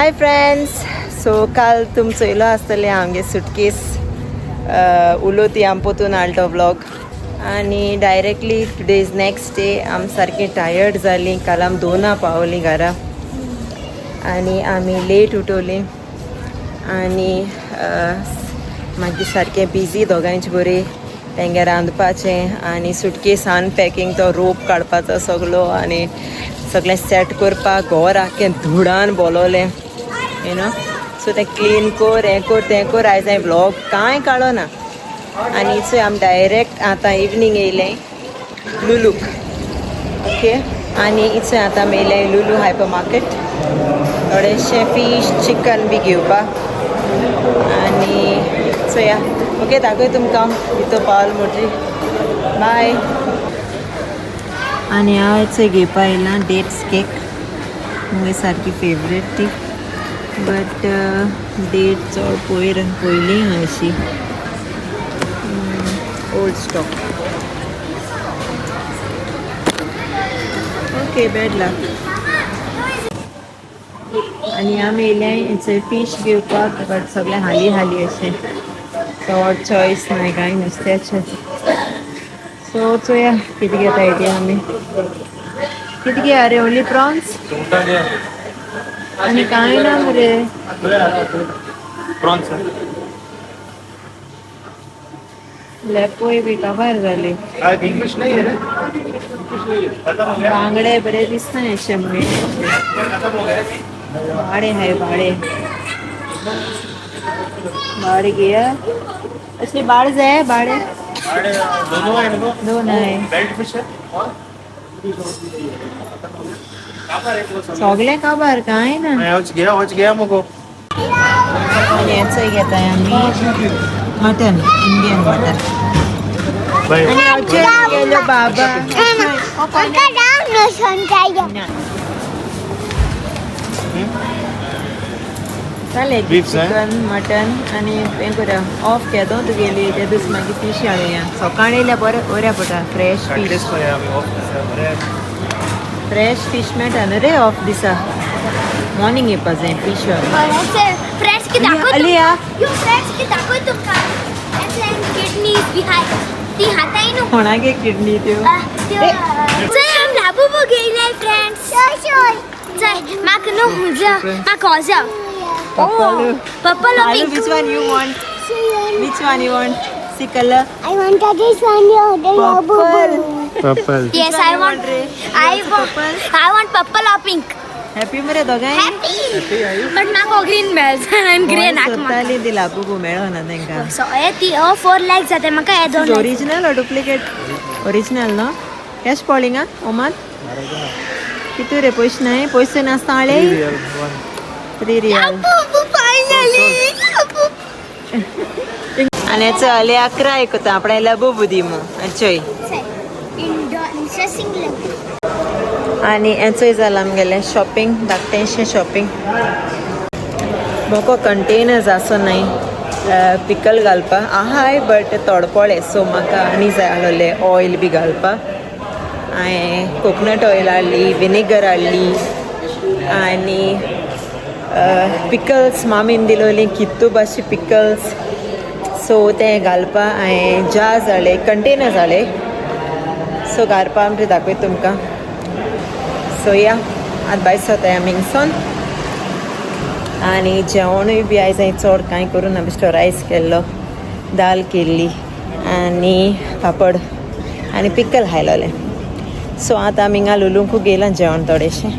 Hi friends. So काल तुम चोयलो आसतलें आमगे सुटकेस उलो ती आम पोतून हाडलो व्लॉग आनी directly today is next day. आम सारकी टायर्ड जालीं. काल आम 2 पावलीं घरा आनी आमी लेट उठोवलीं आनी मागीर सारकें बिजी दोगांयचें बरें तेंगे रांदपाचें आनी सुटकेस अनपॅकींग तो रोप काडपाचो सगलो आनी सगळें सेट करपाक घर आख्खें धुडान बोलोलें यू नो. सो तें क्लीन कर हें कर तें कर. आयज हांवें व्लॉग कांय काडलो ना आनी चोय आम डायरेक्ट आतां इवनींग येयलें लुलूक. ओके आनी इचोय आतां मेयलें लुलू हायपर मार्केट थोडेंशें फीश चिकन बी घेवपाक आनी चोया. ओके दाखय तुमकां भितर पावल म्हणटी बाय. आनी हांव चोय घेवपा येयलां डेट्स केक. मुगे सारकी फेवरेट ती बट डेट चड पयलीं अशी ओल्ड स्टॉक. ओके बॅड लक. आनी आमी येयलें चोय फीश घेवपाक बट सगळें हाली हाली अशें चड चॉयस नाय कांय नुस्त्याचें. सो चोया कितें घेता येटी आमी. कितें घेया रे ओन्ली प्रॉन्स आनी कांय ना मरे. प्रॉन्स लेपोय बी काबार जाली. इंग्लिश नाही आहे बांगडे बरे दिसता अशे मुगे. बाडे हाय बाडे बाडे घेया. असले बाड जाय बाडे दोन हाय सगळे काबार कांय ना. घ्या मगो. आनी हेचोय घेताय आमी मटन इंडियन मटन. आनी हांवचे गेलो बाबा चालें चिकन मटन आनी हें करूया ऑफ केदो तुगेली ते दीस मागीर फीश हाडुया. सकाळीं येयल्यार बरें बऱ्या पडटा फ्रेश फीश. फ्रेश फीश मेळटा न्हू रे ऑफ दिसा. मॉर्निंग येवपा जाय फीश फ्रेंड्स की दाखव अलिया. यो फ्रेंड्स की दाखव तुमका किडनीज बी हाय ती हाताय न्हू कोणागे किडनी त्यो चल हम लाबू गेले फ्रेंड्स. चल माक नो हुजा माक होजा पर्पल और pink. which one you want? Which one you want? See color? I want this one the labu. Purple. Yes, I want purple or pink. Happy मरे दोगांय. Happy. But माको green melts and I'm green at my. सोदताली ती लाबू मेळो ना तेंका. So ती 4 legs जाते माका हे दोन. Original or duplicate? Original no. Cash पॉलिंगा ओमान कितू रे पयशे नाय पयशे नासता आळे 3 रियल. Finally. आनी चले 11 आयकता आपण लाबू बुदीमो चोय. Interesting level. आनी हेचोय जाला आमगेलें शॉपिंग धाकटेंशें शॉपिंग. मोको कंटेनर्स आसो नाय पिकल घालपाक आहाय बट तोडपोळे सो म्हाका आनी जाय आसलोले ऑयल बी घालपाक. हांवें कोकोनट ऑयल हाडली विनेगर हाडली आनी पिकल्स मामीन दिलोलीं कित्तू भाशे पिकल्स. सो तें घालपा हांवें जार्स हाडले कंटेनर्स हाडले. सो घालपा आमचे दाखय तुमकां. सो या आतां भायर सरताय आमी हिंगसोन आनी जेवणूय बी आयज हांवें चड कांय करूं ना बेश्टो रायस केल्लो दाल केल्ली आनी पापड आनी पिकल हायलोलें. सो आतां आमी हिंगा लुलूंकू गेलां जेवण थोडेशें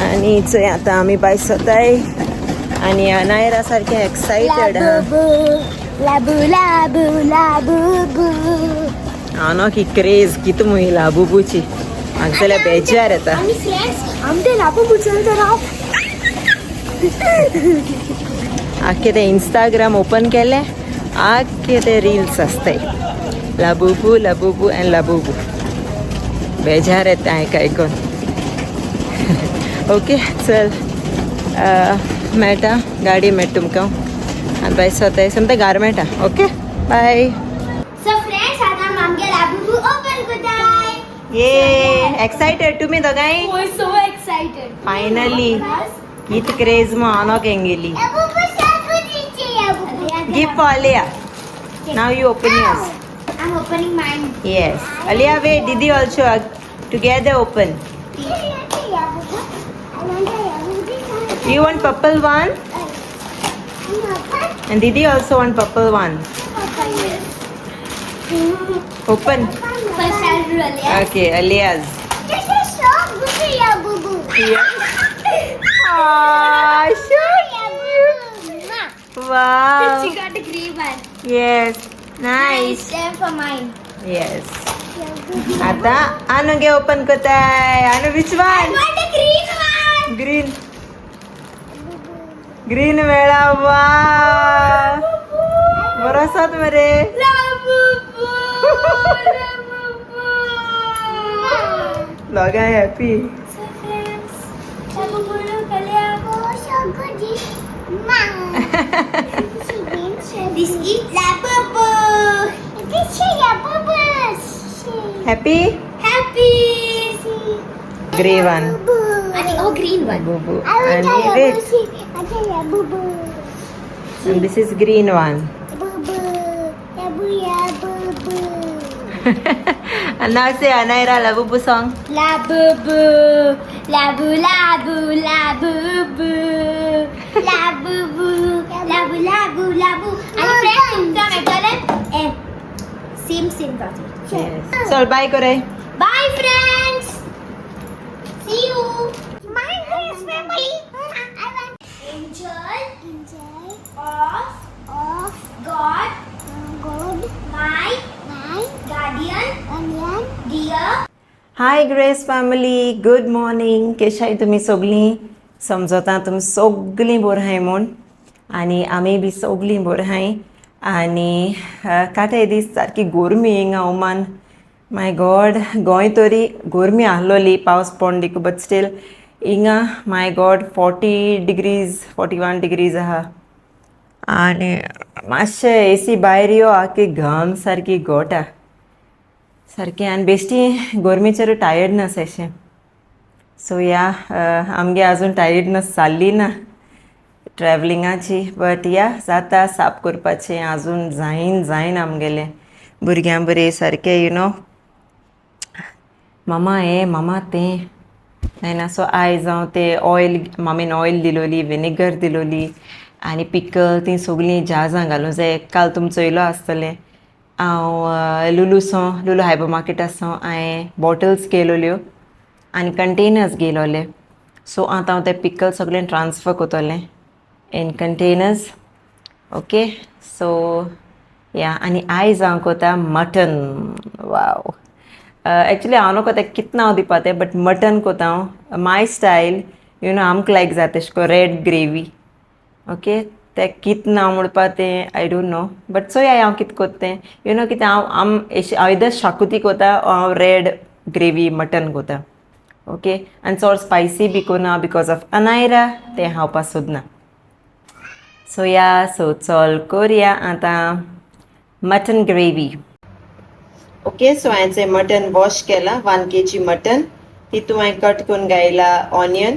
आनी चोय आतां आमी भायर सरताय आनी नायरा सारकें excited Labu labu labu bu. हांव नो की क्रेज कितें मुही लाबुबूची म्हाका जाल्यार बेजार येता. आणि फ्रेंड्स आमचे लाबू बुचल तर हांव आख्खे ते इंस्टाग्राम ओपन केले आख्खे ते रील्स आसताय लाबुबू लाबुबू एंड लाबुबू. बेजार येता आयकून. ओके चल मेळटा गाडी मेळटा तुमकां आनी भायर सरताय समता घार मेळटा. Okay bye. सो फ्रेंड्स आता आमगे लाबू ओपन करताय. ये एक्सायटेड तुमी दोगांय? I'm so excited. फायनली इत क्रेज मो ऑनो केंगेली gift for Alia now you open yours I'm opening mine. yes Alia wait didi also together open you want purple one and didi also want purple one open First I'll do Alia. okay Alia's This is so good, yeah, boo boo. ah so cute wow She got a green one. yes nice Then for mine. yes आता anu ge open kotai anu which I one want a green one. green green वेळा वा बरसात मरे La boo boo. La boo boo. लगा happy So friends, La boo boo look Alia. Oh, so good. This is La boo boo. This is La boo boo. Happy Happy. Grey one Oh, green one. boo boo and wait and this is green one and now say Anaira la boo boo song La boo boo, la boo la boo, la boo boo, la boo boo, la boo la boo, la boo. आणि friends तुमचा metal same करतो. yes चल bye करे Bye friends. See you. My nice family. Angel of God, my guardian, dear. Hi Grace family good morning केशाय तुमी सगळीं समजता तुमी सगळीं बरो हाय म्हूण आनी आमी बी सगळीं बरो हाय आनी काटे दीस सारकी गोरमी हिंगा ओमान माय गॉड गोंय तरी गोरमी आहलोली पावस पडून बट स्टील हिंगा माय गॉड 40 डिग्रीज 41 डिग्रीज आहा आनी मातशें एसी भायर यो आख्खी घाम सारकी गोटा सारकें आनी बेश्टी गोरमेचेर टायर्डनस अशें सो या आमगे आजून टायर्डनस जाल्ली ना ट्रॅवलिंगाची बट या जाता साप करपाचें आजून जायन आमगेलें भुरग्यां बरें सारकें यू नो मामा हें मामा तें जायना सो आयज हांव तें ऑयल मामीन ऑयल दिलोली विनेगर दिलोली आनी पिकल ती सगळीं जाजां घालूं जाय काल तुमी चोयलो आसतलें हांव लुलू हायपर मार्केटाचो हांवें बॉटल्स केलोल्यो आनी कंटेनर्स गेलोले सो आतां हांव ते पिकल सगळें ट्रान्सफर कोतोलें इन कंटेनर्स ओके सो या आनी आयज हांव कोता मटन वाव एक्चुली हांव नको तें कितन हांव दिवपा तें बट मटन कोता हांव माय स्टायल यू नो आमकां लायक जाता तेश को रेड ग्रेवी ओके तें कितन हांव म्हणपा तें आय डोंट नो बट चोया हांव कितें कोत्ता तें यू नो कितें हांव आयदर शाकुती कोता हांव रेड ग्रेवी मटन कोता ओके आनी चड स्पायसी बी कोना बिकॉज ऑफ अनायरा तें खावपा सोदना सो या सो चल कोरया आतां मटन ग्रेवी ओके सो हांवें मटन वॉश केलां 1 kg मटन तितून हांवें कट करून घायला ऑनियन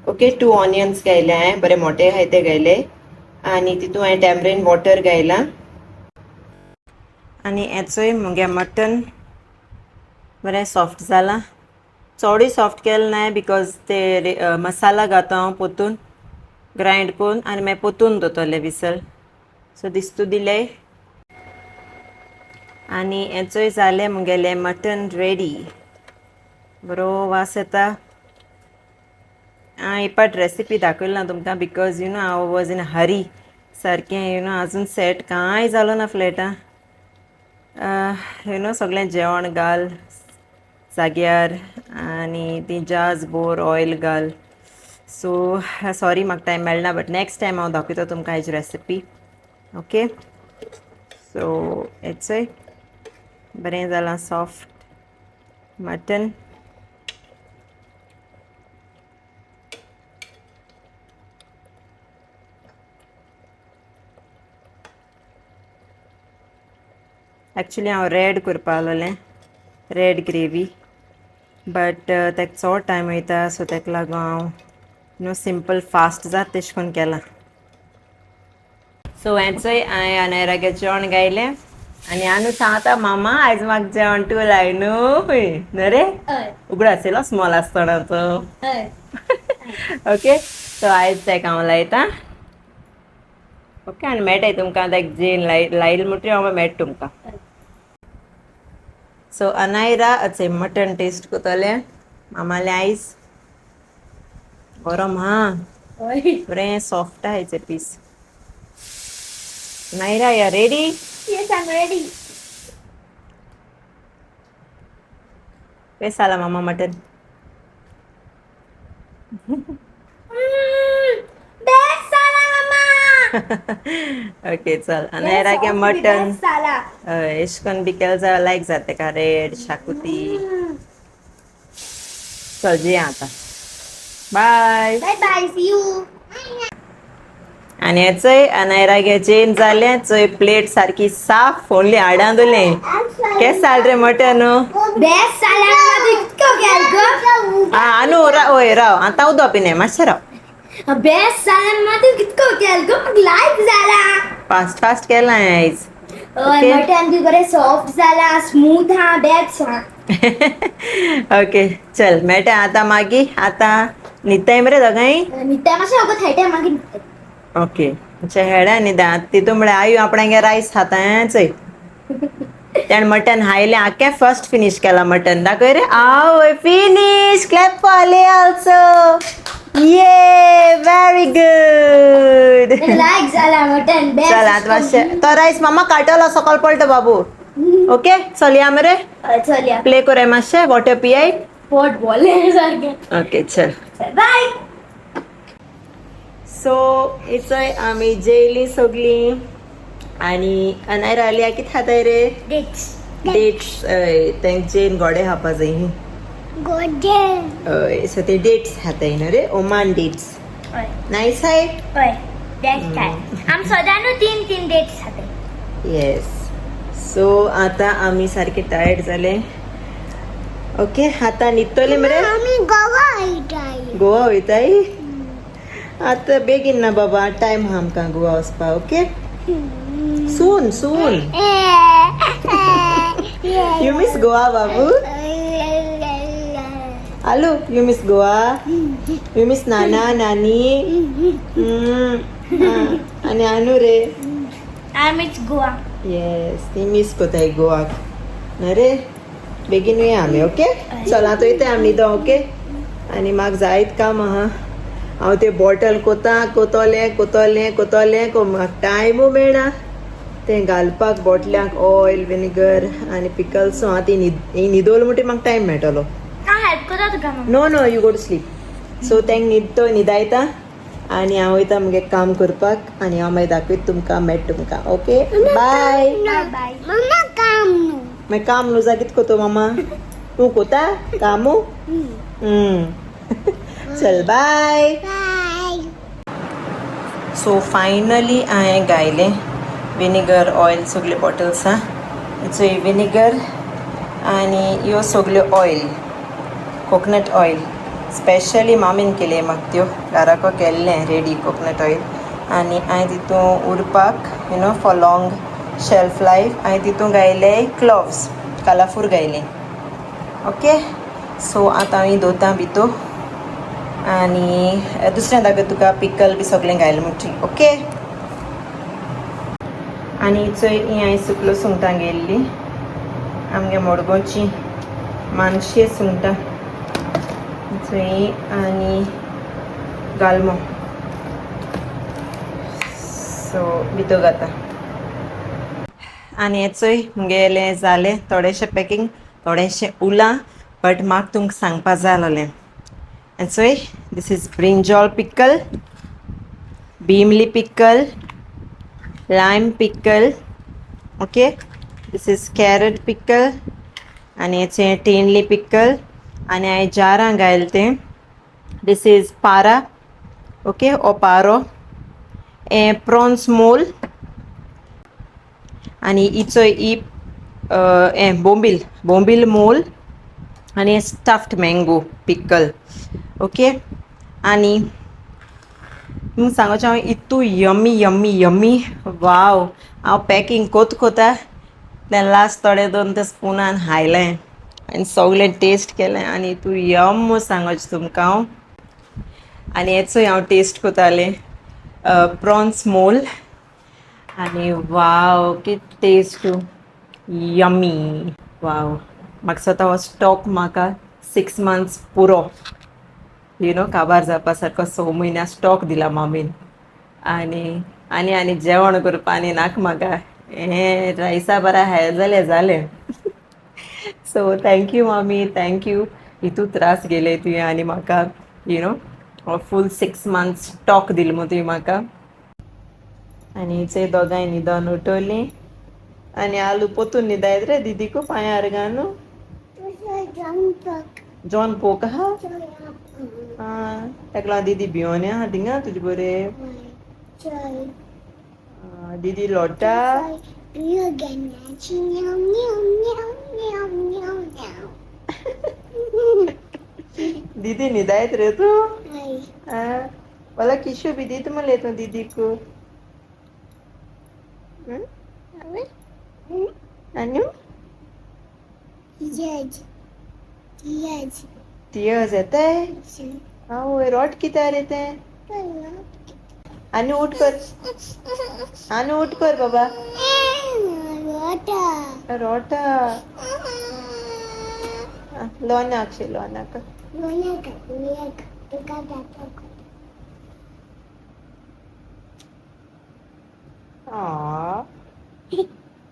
ओके 2 ऑनियन्स घायले हांवें बरे मोटे आहाय ते घायले आनी तितून हांवें टॅमरीन वॉटर घायला आनी हेचोय मुगे मटन बरें सॉफ्ट जालां चोडूय सॉफ्ट केलें नाय बिकॉज ते मसाला घाता हांव पोतून ग्रायंड करून आनी मागीर पोतून दोतोलें विसल सो दिसतू दिलें आनी हेचोय जालें मुगेलें मटन रेडी बरो वास येता हांव पाट रेसिपी दाखयली ना तुमकां बिकॉज यू नो हांव वॉज इन हरी सारकें यू नो आजून सेट कांय जालो ना फ्लॅटां यू नो सगळें जेवण घाल जाग्यार आनी ती जाज बोर ऑयल घाल सो सॉरी म्हाका टायम मेळना बट नेक्स्ट टायम हांव दाखयता तुमकां हेजी रेसिपी ओके सो हेचोय बरें जालां सॉफ्ट मटन एक्चुली हांव रेड करपा आसलोलें रेड ग्रेवी बट तेका चड टायम वयता सो तेका लागून हांव नो सिंपल फास्ट जात तेश कोन केला. सो हेचंय हांवें अनायरागे जेवण गायलें आनी आनू सांगता मामा आयज म्हाका जेवण तूं लाय न्हू रे उगडो आसलो स्मॉल आसतना तो. ओके सो आयज तेका हांव लायता. ओके आनी मेळटाय तुमकां लायक जेन लायल म्हणटरी हांव मेळटा तुमकां. सो अनायरा अचय मटन टेस्ट कोतोलें मामालें आयज गरम हा बरें सॉफ्ट आहा हेचे पीस. नायरा या रेडी? Yes, I'm ready. कैसा आला मामा mutton? Best sala, mama. Okay चल अनायरा गे मटन Best sala. एश कोन बी केल जाल्यार लायक जाता तेका रेड शाकुती. चल जे आतां bye. Bye bye. See you. आनी हेचंय अनायरा गे जेन जालें चोय प्लेट सारकी साफ ओनली हाडां दोलें. केस जाल रे मटन? Best sala, mama. तू इतकं केल गं? आनू ओय राव आतां उदो पिने मातशें राव. Best sala, mama. तू कितकं केल गं? म्हाका लायक जाला. फास्ट केला हांवें आयज. हय मटन बी बरें सॉफ्ट जाला, स्मूथ हा, बेस्ट हा. ओके चल मेळटा आतां मागीर आतां न्हिदताय मरे दोगांय? न्हिदता मातशें अगो थंयटा मागीर. ओके हेडा न्हिदा तितू म्हळ्यार आयु आपणागे रायस खाता चोय. त्यान मटन हायलें आख्खें फर्स्ट फिनीश केला मटन. दाखय रे आवय फिनीश क्लॅप फॉर आले ऑल्सो. ये व्हेरी गुड. लायक जाला मटन बेस्ट. चल आतां मातशें तो रायस मामा काडटलो सकयल पडटा बाबू. ओके चल या मरे चल या प्ले कोराय मातशें वॉटर पियाय. पोट बोले सारकें. ओके चल बाय. सो इचोय आमी जेयली सगलीं आनी अनायरा आल्या कितें खाताय रे? डेट्स. डेट्स तेंक जेन गोडे खावपा जाय. गोडे. सो ते डेट्स खाताय न्हू रे ओमान डेट्स. हय नायस हाय. हय बेस्ट हाय. आम सदांच 3 डेट्स खाताय. येस सो आतां आमी सारके टायर्ड जाले. ओके आतां न्हिदतले मरे? आमी गोवा वयताय. गोवा वयताय? आतां बेगीन ना बाबा टायम आहा आमकां गोवा वचपा. Okay soon soon. You miss Goa बाबू? आलू you miss Goa? You miss नाना नानी? आनी आनू रे? I miss Goa. येस ती मिस कोताय गोवाक न्हू रे. बेगीन या आमी. ओके चल आतां वयताय आमी न्हिदो. ओके आनी म्हाका जायत काम आहा. हांव ते बॉटल कोतोलें म्हाका टायमू मेळना तें घालपाक बॉटल्यांक ऑयल विनेगर आनी पिकल्स. सो हांव ती न्हिदोल म्हणटी म्हाका टायम मेळटलो. हांव हेल्प करता तुका. No no you go to sleep. So तेंक न्हिदायता आनी हांव वयता म्हगे काम करपाक आनी हांव मागीर दाखयता तुमकां मेळटा तुमकां. Okay bye. बाय. मम्मा काम न्हू. मागीर काम न्हू जा कितें कोतो मामा? तूं कोता कामू? चल बाय. बाय. सो फायनली हांवें गायलें विनेगर ऑयल सगल्यो बॉटल्स आहा. हेचो विनेगर आनी ह्यो सगल्यो ऑयल कोकोनट ऑयल स्पेशली मामीन केले म्हाका त्यो घराको केल्लें रेडी कोकोनट ऑयल. आनी हांवें तितून उरपाक फॉर लॉंग शेल्फ लायफ हांवें तितून गायले क्लोव्स कलरफूल गायले. ओके सो आतां हांव धोता भितू आनी दुसऱ्या दाखय तुका पिकल बी सगळें घायलें म्हणटी. ओके आनी चोय ही हांवें सुकलो सुंगटां गेल्ली आमगे मडगोची मानशे सुंगटां चोय आनी गालमो. सो भितर घाता आनी हेचोय मुगेलें जालें. थोडेशें पॅकींग थोडेशें उरलां बट म्हाका तुमकां सांगपा जाय आसलें. हेचोय दीस is brinjal pickle, bimli pickle, lime pickle. Okay, this is carrot pickle and it's a teenly pickle and I jaran gailte. This is para, okay, or paro, a prawns mole and it's a bombil mole and a stuffed mango pickle. Okay, and म्हूण सांगोचें हांव इतू yummy yummy yummy wow हांव packing कोत्ता तें last थोडे दोन ते स्पुनान हायलें आनी सगलें टेस्ट केलें आनी इतू यम सांगोचें तुमकां हांव आनी हेचोय हांव टेस्ट कोतालें प्रॉन्स मोल आनी वाव कित टेस्ट यम्मी वाव म्हाका स्वता हो स्टॉक म्हाका 6 months पुरो काबार जावपा सारको 6 म्हयन्या स्टॉक दिला मम्मीन आनी जेवण करपा आनी नाका म्हाका हें रायसा बरा हाय जालें सो थँक्यू मम्मी थँक्यू हितू त्रास गेले तुवें आनी म्हाका फूल 6 months स्टॉक दिल मू तुवें म्हाका आनी हिचे दोगांय न्हिदोन उठोलीं आनी आलू पोतून न्हिदायत रे दिदीकू पांयार घालू जॉन पोक आहा ताका लागून दीदी भिवोन आहा थिंगा तुजे बरें दीदी लोटा दीदी न्हिदायत रे तू वाला किशू बी दीत मले तू दीदीकू अन्नू तियज येताय आवय रोट कित्या रे तें आनी उठ कर बाबा रोटा लोनाक शे लोनाक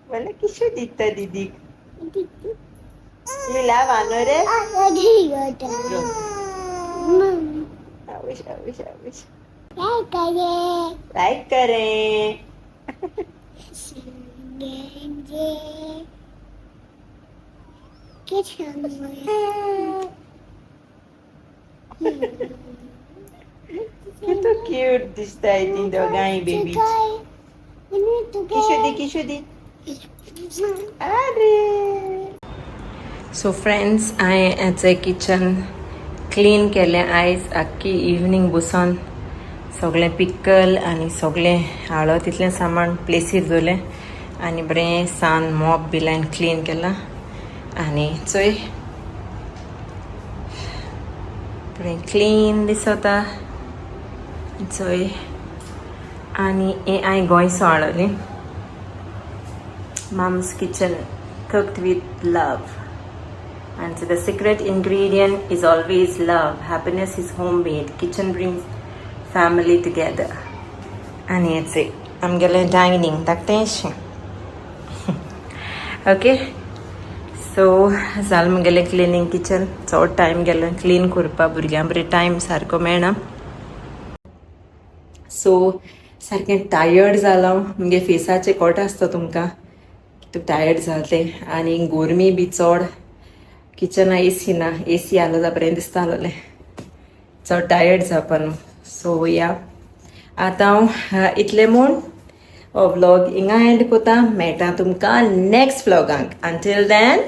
वाला किशू दिता दीदी लाव आनो रे आविश लाइक करें कितू क्यूट दिसताय ती दोगांय बेबी किशू दी अरे सो फ्रेंड्स हांवें हेचें किचन क्लीन केलें आयज आख्खी इवनिंग बसून सगळें पिकल आनी सगळें हाडो तितलें सामान प्लेसीर दवरलें आनी बरें सान मॉप बी लायन क्लीन केलां आनी चोय बरें क्लीन दिसता चोय आनी हें हांवें गोंयचो हाडलें Mom's kitchen cooked with love. And so the secret ingredient is always love. Happiness is homemade. Kitchen brings family together. And it's it. I'm going dining. Daktesh. Okay. So, Zalm gele cleaning kitchen. So time gele clean kurpa burgyam bari time sarko mena. So, सारकें tired जालां म्हणजे फेसाचे coat आसता तुमकां तूं tired जाले आनी गोरमी बी चड Kitchener AC ना एसी आलो जाल्यार बरें दिसता आसलें चड टायर्ड जावपा न्हू सो या आतां हांव इतलें म्हूण हो व्लॉग हिंगा एंड कोता मेळटा तुमकां नेक्स्ट व्लॉगांक अंटील देन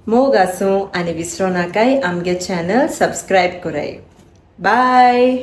मोग आसूं आनी विसरो नाकाय आमगे चॅनल सबस्क्रायब कराय बाय